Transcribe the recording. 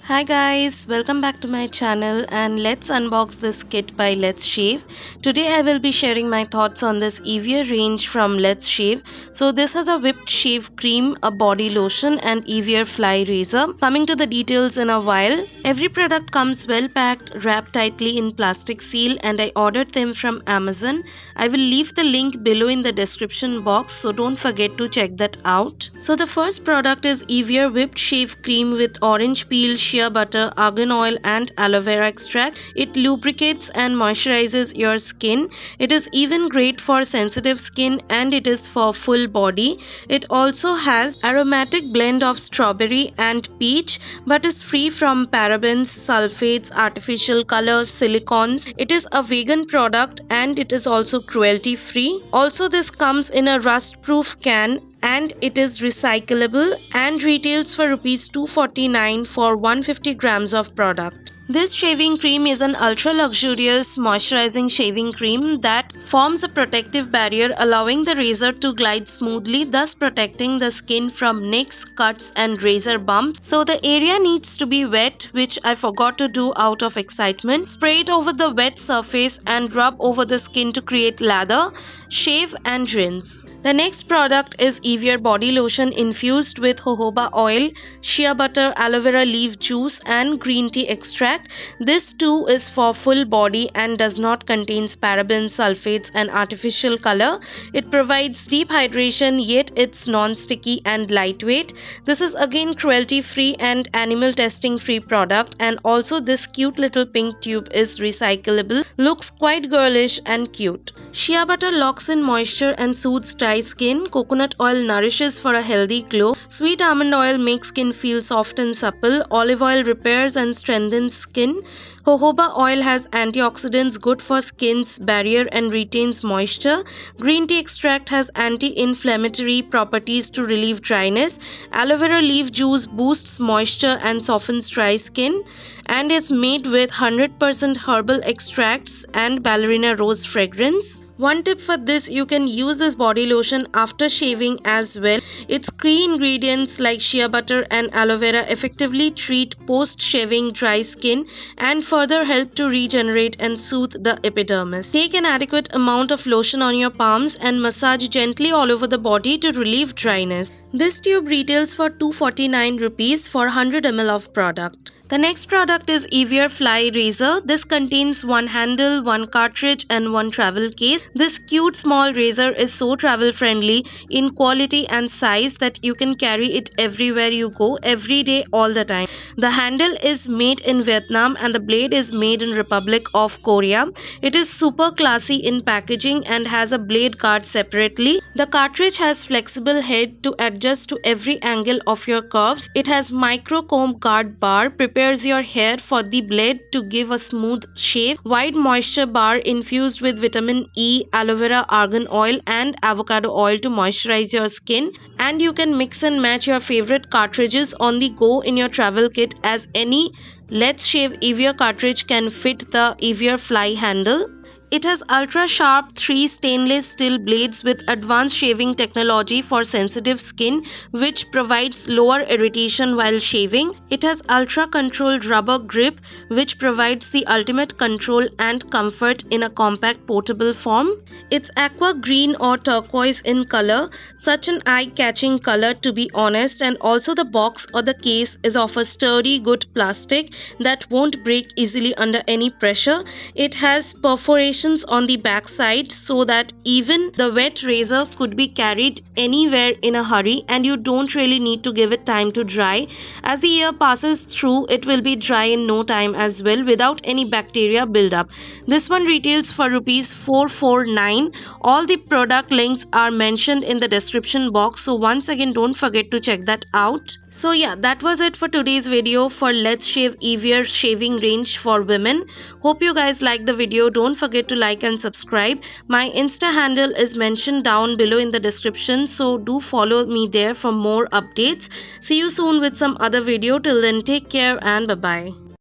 Hi guys, welcome back to my channel and let's unbox this kit by LetsShave. Today I will be sharing my thoughts on this Evior range from LetsShave. So this has a whipped shave cream, a body lotion and Evior fly razor. Coming to the details in a while. Every product comes well packed, wrapped tightly in plastic seal and I ordered them from Amazon. I will leave the link below in the description box, so don't forget to check that out. So the first product is Evior whipped shave cream with orange peel, shea butter, argan oil and aloe vera extract. It lubricates and moisturizes your skin. It is even great for sensitive skin and it is for full body. It also has aromatic blend of strawberry and peach but is free from parabens, sulfates, artificial colors, silicones. It is a vegan product and it is also cruelty free. Also this comes in a rust proof can and it is recyclable and retails for Rs 249 for 150 grams of product. This shaving cream is an ultra luxurious moisturizing shaving cream that forms a protective barrier allowing the razor to glide smoothly, thus protecting the skin from nicks, cuts and razor bumps. So the area needs to be wet, which I forgot to do out of excitement. Spray it over the wet surface and rub over the skin to create lather. Shave and rinse. The next product is Evior body lotion infused with jojoba oil, shea butter, aloe vera leaf juice and green tea extract. This too is for full body and does not contain parabens, sulfates and artificial color. It provides deep hydration yet it's non-sticky and lightweight. This is again cruelty free and animal testing free product, and also this cute little pink tube is recyclable. Looks quite girlish and cute. Shea butter locks in moisture and soothes dry skin. Coconut oil nourishes for a healthy glow. Sweet almond oil makes skin feel soft and supple. Olive oil repairs and strengthens skin. Jojoba oil has antioxidants good for skin's barrier and retains moisture. Green tea extract has anti-inflammatory properties to relieve dryness. Aloe vera leaf juice boosts moisture and softens dry skin and is made with 100% herbal extracts and ballerina rose fragrance. One tip for this, you can use this body lotion after shaving as well. Its key ingredients like shea butter and aloe vera effectively treat post-shaving dry skin and further help to regenerate and soothe the epidermis. Take an adequate amount of lotion on your palms and massage gently all over the body to relieve dryness. This tube retails for 249 rupees for 100 ml of product. The next product is Evior Fly Razor. This contains one handle, one cartridge and one travel case. This cute small razor is so travel friendly in quality and size that you can carry it everywhere you go, every day, all the time. The handle is made in Vietnam and the blade is made in Republic of Korea. It is super classy in packaging and has a blade guard separately. The cartridge has flexible head to adjust to every angle of your curves. It has micro comb guard bar, prepares your hair for the blade to give a smooth shave. Wide moisture bar infused with vitamin E, aloe vera, argan oil and avocado oil to moisturize your skin. And you can mix and match your favorite cartridges on the go in your travel kit, as any LetsShave Evior cartridge can fit the Evior fly handle. It has ultra-sharp 3 stainless steel blades with advanced shaving technology for sensitive skin, which provides lower irritation while shaving. It has ultra-controlled rubber grip, which provides the ultimate control and comfort in a compact portable form. It's aqua green or turquoise in color, such an eye-catching color to be honest, and also the box or the case is of a sturdy good plastic that won't break easily under any pressure. It has perforation on the back side so that even the wet razor could be carried anywhere in a hurry and you don't really need to give it time to dry. As the year passes through, it will be dry in no time as well without any bacteria buildup. This one retails for Rs 449. All the product links are mentioned in the description box, so once again don't forget to check that out. So yeah, that was it for today's video for LetsShave Evior shaving range for women. Hope you guys liked the video. Don't forget to like and subscribe. My Insta handle is mentioned down below in the description, so do follow me there for more updates. See you soon with some other video. Till then, take care and bye bye.